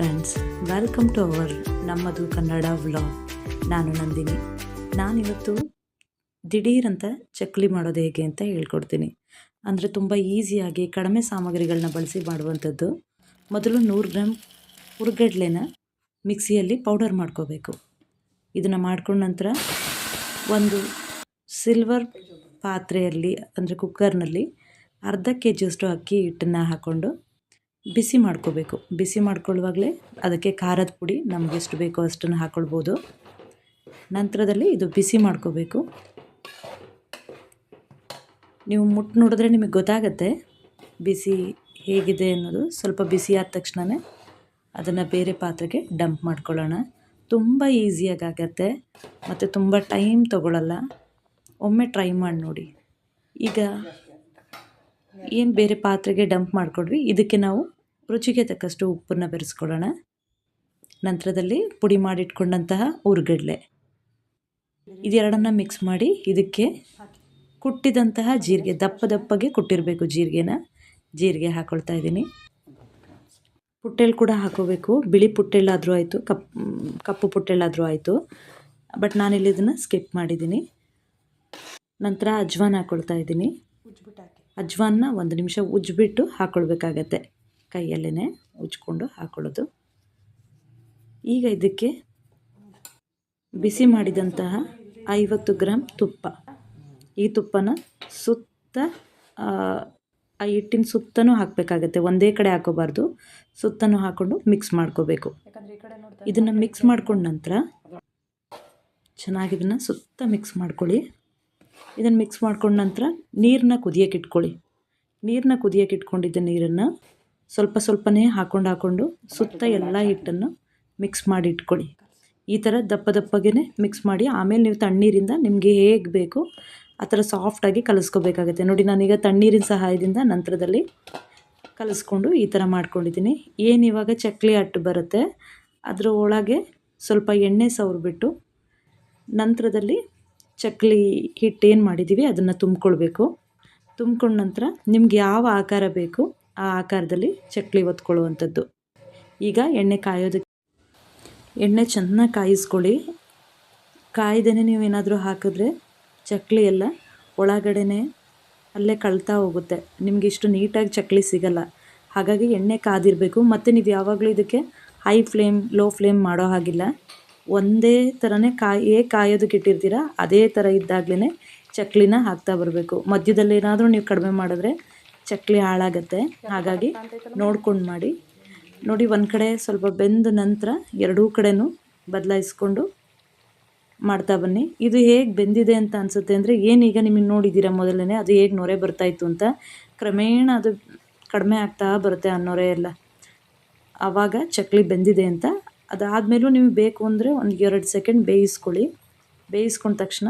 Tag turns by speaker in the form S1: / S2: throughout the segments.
S1: Friends, welcome to our ನಮ್ಮದು Kannada vlog. ನಾನು ನಂದಿನಿ. ನಾನಿವತ್ತು ದಿಢೀರಂತ ಚಕ್ಕಲಿ ಮಾಡೋದು ಹೇಗೆ ಅಂತ ಹೇಳ್ಕೊಡ್ತೀನಿ. ಅಂದರೆ ತುಂಬ ಈಸಿಯಾಗಿ ಕಡಿಮೆ ಸಾಮಗ್ರಿಗಳನ್ನ ಬಳಸಿ ಮಾಡುವಂಥದ್ದು. ಮೊದಲು 100 ಗ್ರಾಮ್ ಹುರ್ಗಡ್ಲೆನ ಮಿಕ್ಸಿಯಲ್ಲಿ ಪೌಡರ್ ಮಾಡ್ಕೋಬೇಕು. ಇದನ್ನು ಮಾಡ್ಕೊಂಡ ನಂತರ ಒಂದು ಸಿಲ್ವರ್ ಪಾತ್ರೆಯಲ್ಲಿ ಅಂದರೆ ಕುಕ್ಕರ್ನಲ್ಲಿ ಅರ್ಧ kg ಅಕ್ಕಿ ಹಿಟ್ಟನ್ನು ಹಾಕ್ಕೊಂಡು ಬಿಸಿ ಮಾಡ್ಕೋಬೇಕು. ಬಿಸಿ ಮಾಡ್ಕೊಳ್ಳುವಾಗಲೇ ಅದಕ್ಕೆ ಖಾರದ ಪುಡಿ ನಮಗೆ ಎಷ್ಟು ಬೇಕೋ ಅಷ್ಟನ್ನು ಹಾಕ್ಕೊಳ್ಬೋದು. ನಂತರದಲ್ಲಿ ಇದು ಬಿಸಿ ಮಾಡ್ಕೋಬೇಕು. ನೀವು ಮುಟ್ಟು ನೋಡಿದ್ರೆ ನಿಮಗೆ ಗೊತ್ತಾಗತ್ತೆ ಬಿಸಿ ಹೇಗಿದೆ ಅನ್ನೋದು. ಸ್ವಲ್ಪ ಬಿಸಿ ಆದ ತಕ್ಷಣವೇ ಅದನ್ನು ಬೇರೆ ಪಾತ್ರೆಗೆ ಡಂಪ್ ಮಾಡ್ಕೊಳ್ಳೋಣ. ತುಂಬ ಈಸಿಯಾಗಿ ಆಗತ್ತೆ ಮತ್ತು ತುಂಬ ಟೈಮ್ ತೊಗೊಳ್ಳಲ್ಲ. ಒಮ್ಮೆ ಟ್ರೈ ಮಾಡಿ ನೋಡಿ. ಈಗ ಏನು ಬೇರೆ ಪಾತ್ರೆಗೆ ಡಂಪ್ ಮಾಡಿಕೊಂಡ್ವಿ, ಇದಕ್ಕೆ ನಾವು ರುಚಿಗೆ ತಕ್ಕಷ್ಟು ಉಪ್ಪನ್ನು ಬೆರೆಸ್ಕೊಳ್ಳೋಣ. ನಂತರದಲ್ಲಿ ಪುಡಿ ಮಾಡಿಟ್ಕೊಂಡಂತಹ ಹುರ್ಗಡ್ಲೆ ಇದೆರಡನ್ನು ಮಿಕ್ಸ್ ಮಾಡಿ ಇದಕ್ಕೆ ಕುಟ್ಟಿದಂತಹ ಜೀರಿಗೆ, ದಪ್ಪಗೆ ಕುಟ್ಟಿರಬೇಕು ಜೀರಿಗೆ ಹಾಕ್ಕೊಳ್ತಾ ಇದ್ದೀನಿ. ಪುಟ್ಟೆಳ್ಳು ಕೂಡ ಹಾಕೋಬೇಕು. ಬಿಳಿ ಪುಟ್ಟೆಳ್ಳಾದರೂ ಆಯಿತು, ಕಪ್ಪು ಪುಟ್ಟೆಳ್ಳಾದರೂ ಆಯಿತು, ಬಟ್ ನಾನಿಲ್ಲಿ ಇದನ್ನು ಸ್ಕಿಪ್ ಮಾಡಿದ್ದೀನಿ. ನಂತರ ಅಜ್ವಾನ ಹಾಕ್ಕೊಳ್ತಾ ಇದ್ದೀನಿ. ಅಜ್ವಾನ 1 ನಿಮಿಷ ಉಜ್ಜಿಬಿಟ್ಟು ಹಾಕ್ಕೊಳ್ಬೇಕಾಗತ್ತೆ. ಕೈಯಲ್ಲೇ ಉಜ್ಕೊಂಡು ಹಾಕ್ಕೊಳ್ಳೋದು. ಈಗ ಇದಕ್ಕೆ ಬಿಸಿ ಮಾಡಿದಂತಹ 50 ಗ್ರಾಮ್ ತುಪ್ಪ, ಈ ತುಪ್ಪನ ಸುತ್ತ ಆ ಹಿಟ್ಟಿನ ಸುತ್ತನೂ ಹಾಕಬೇಕಾಗತ್ತೆ. ಒಂದೇ ಕಡೆ ಹಾಕೋಬಾರ್ದು, ಸುತ್ತನೂ ಹಾಕ್ಕೊಂಡು ಮಿಕ್ಸ್ ಮಾಡ್ಕೋಬೇಕು. ಇದನ್ನು ಮಿಕ್ಸ್ ಮಾಡ್ಕೊಂಡ ನಂತರ ಚೆನ್ನಾಗಿ ಇದನ್ನು ಸುತ್ತ ಮಿಕ್ಸ್ ಮಾಡ್ಕೊಳ್ಳಿ. ಇದನ್ನು ಮಿಕ್ಸ್ ಮಾಡ್ಕೊಂಡ ನಂತರ ನೀರನ್ನ ಕುದಿಯೋಕೆ ಇಟ್ಕೊಳ್ಳಿ. ನೀರನ್ನ ಕುದಿಯೋಕೆ ಇಟ್ಕೊಂಡಿದ್ದ ನೀರನ್ನು ಸ್ವಲ್ಪನೇ ಹಾಕ್ಕೊಂಡು ಸುತ್ತ ಎಲ್ಲ ಹಿಟ್ಟನ್ನು ಮಿಕ್ಸ್ ಮಾಡಿ ಇಟ್ಕೊಳ್ಳಿ. ಈ ಥರ ದಪ್ಪಗೆ ಮಿಕ್ಸ್ ಮಾಡಿ ಆಮೇಲೆ ನೀವು ತಣ್ಣೀರಿಂದ ನಿಮಗೆ ಹೇಗೆ ಬೇಕು ಆ ಥರ ಸಾಫ್ಟಾಗಿ ಕಲಿಸ್ಕೋಬೇಕಾಗುತ್ತೆ. ನೋಡಿ, ನಾನೀಗ ತಣ್ಣೀರಿನ ಸಹಾಯದಿಂದ ನಂತರದಲ್ಲಿ ಕಲಿಸ್ಕೊಂಡು ಈ ಥರ ಮಾಡ್ಕೊಂಡಿದ್ದೀನಿ. ಏನು ಇವಾಗ ಚಕ್ಕಲಿ ಅಟ್ಟು ಬರುತ್ತೆ, ಅದರ ಒಳಗೆ ಸ್ವಲ್ಪ ಎಣ್ಣೆ ಸವರ್ಬಿಟ್ಟು ನಂತರದಲ್ಲಿ ಚಕ್ಕಲಿ ಹಿಟ್ಟು ಏನು ಮಾಡಿದ್ದೀವಿ ಅದನ್ನು ತುಂಬ್ಕೊಳ್ಬೇಕು. ತುಂಬ್ಕೊಂಡ ನಂತರ ನಿಮ್ಗೆ ಯಾವ ಆಕಾರ ಬೇಕು ಆ ಆಕಾರದಲ್ಲಿ ಚಕ್ಕಲಿ ಒತ್ಕೊಳ್ಳುವಂಥದ್ದು. ಈಗ ಎಣ್ಣೆ ಚೆನ್ನಾಗಿ ಕಾಯಿಸ್ಕೊಳ್ಳಿ. ಕಾಯ್ದೇ ನೀವು ಏನಾದರೂ ಹಾಕಿದ್ರೆ ಚಕ್ಕಲಿ ಎಲ್ಲ ಒಳಗಡೆನೆ ಅಲ್ಲೇ ಕಳ್ತಾ ಹೋಗುತ್ತೆ. ನಿಮಗೆ ಇಷ್ಟು ನೀಟಾಗಿ ಚಕ್ಕಲಿ ಸಿಗಲ್ಲ. ಹಾಗಾಗಿ ಎಣ್ಣೆ ಕಾದಿರಬೇಕು. ಮತ್ತು ನೀವು ಯಾವಾಗಲೂ ಇದಕ್ಕೆ ಹೈ ಫ್ಲೇಮ್ ಲೋ ಫ್ಲೇಮ್ ಮಾಡೋ ಹಾಗಿಲ್ಲ. ಒಂದೇ ಥರನೇ ಕಾಯೋದಕ್ಕೆ ಇಟ್ಟಿರ್ತೀರ, ಅದೇ ಥರ ಇದ್ದಾಗಲೇ ಚಕ್ಕಲಿನ ಹಾಕ್ತಾ ಬರಬೇಕು. ಮಧ್ಯದಲ್ಲಿ ಏನಾದರೂ ನೀವು ಕಡಿಮೆ ಮಾಡಿದ್ರೆ ಚಕ್ಕಲಿ ಹಾಳಾಗತ್ತೆ. ಹಾಗಾಗಿ ನೋಡ್ಕೊಂಡು ಮಾಡಿ. ನೋಡಿ, ಒಂದು ಕಡೆ ಸ್ವಲ್ಪ ಬೆಂದ ನಂತರ ಎರಡೂ ಕಡೆನೂ ಬದಲಾಯಿಸ್ಕೊಂಡು ಮಾಡ್ತಾ ಬನ್ನಿ. ಇದು ಹೇಗೆ ಬೆಂದಿದೆ ಅಂತ ಅನಿಸುತ್ತೆ ಅಂದರೆ, ಏನೀಗ ನಿಮಗೆ ನೋಡಿದ್ದೀರಾ ಮೊದಲನೇ ಅದು ಹೇಗೆ ನೊರೆ ಬರ್ತಾಯಿತ್ತು ಅಂತ, ಕ್ರಮೇಣ ಅದು ಕಡಿಮೆ ಆಗ್ತಾ ಬರುತ್ತೆ ಆ ನೊರೆ ಎಲ್ಲ. ಆವಾಗ ಚಕ್ಕಲಿ ಬೆಂದಿದೆ ಅಂತ. ಅದಾದಮೇಲೂ ನಿಮಗೆ ಬೇಕು ಅಂದರೆ ಒಂದು 2 ಸೆಕೆಂಡ್ ಬೇಯಿಸ್ಕೊಳ್ಳಿ. ಬೇಯಿಸ್ಕೊಂಡ ತಕ್ಷಣ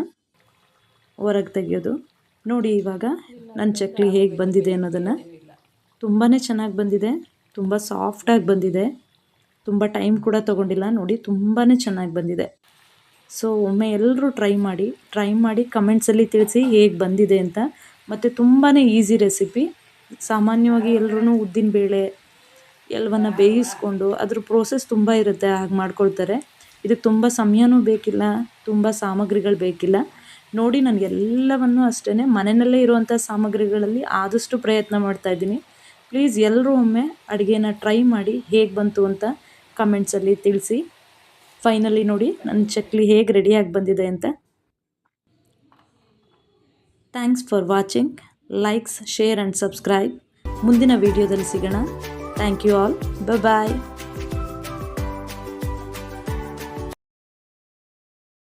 S1: ಹೊರಗೆ ತೆಗೆಯೋದು. ನೋಡಿ, ಇವಾಗ ನನ್ನ ಚಕ್ಕಲಿ ಹೇಗೆ ಬಂದಿದೆ ಅನ್ನೋದನ್ನು. ತುಂಬಾ ಚೆನ್ನಾಗಿ ಬಂದಿದೆ, ತುಂಬ ಸಾಫ್ಟಾಗಿ ಬಂದಿದೆ, ತುಂಬ ಟೈಮ್ ಕೂಡ ತೊಗೊಂಡಿಲ್ಲ. ನೋಡಿ, ತುಂಬಾ ಚೆನ್ನಾಗಿ ಬಂದಿದೆ. ಸೊ ಒಮ್ಮೆ ಎಲ್ಲರೂ ಟ್ರೈ ಮಾಡಿ ಕಮೆಂಟ್ಸಲ್ಲಿ ತಿಳಿಸಿ ಹೇಗೆ ಬಂದಿದೆ ಅಂತ. ಮತ್ತು ತುಂಬಾ ಈಸಿ ರೆಸಿಪಿ. ಸಾಮಾನ್ಯವಾಗಿ ಎಲ್ಲರೂ ಉದ್ದಿನಬೇಳೆ ಎಲ್ಲವನ್ನ ಬೇಯಿಸ್ಕೊಂಡು ಅದ್ರ ಪ್ರೋಸೆಸ್ ತುಂಬ ಇರುತ್ತೆ, ಹಾಗೆ ಮಾಡ್ಕೊಳ್ತಾರೆ. ಇದಕ್ಕೆ ತುಂಬ ಸಮಯನೂ ಬೇಕಿಲ್ಲ, ತುಂಬ ಸಾಮಗ್ರಿಗಳು ಬೇಕಿಲ್ಲ. ನೋಡಿ, ನನಗೆಲ್ಲವನ್ನೂ ಅಷ್ಟೇ ಮನೆಯಲ್ಲೇ ಇರುವಂಥ ಸಾಮಗ್ರಿಗಳಲ್ಲಿ ಆದಷ್ಟು ಪ್ರಯತ್ನ ಮಾಡ್ತಾಯಿದ್ದೀನಿ. ಪ್ಲೀಸ್ ಎಲ್ಲರೂ ಒಮ್ಮೆ ಅಡುಗೆನ ಟ್ರೈ ಮಾಡಿ ಹೇಗೆ ಬಂತು ಅಂತ ಕಮೆಂಟ್ಸಲ್ಲಿ ತಿಳಿಸಿ. ಫೈನಲಿ ನೋಡಿ ನನ್ನ ಚಕ್ಕಲಿ ಹೇಗೆ ರೆಡಿಯಾಗಿ ಬಂದಿದೆ ಅಂತ. Thanks for watching. Likes, share and subscribe. ಮುಂದಿನ ವೀಡಿಯೋದಲ್ಲಿ ಸಿಗೋಣ. Thank you all. ಬಾಯ್.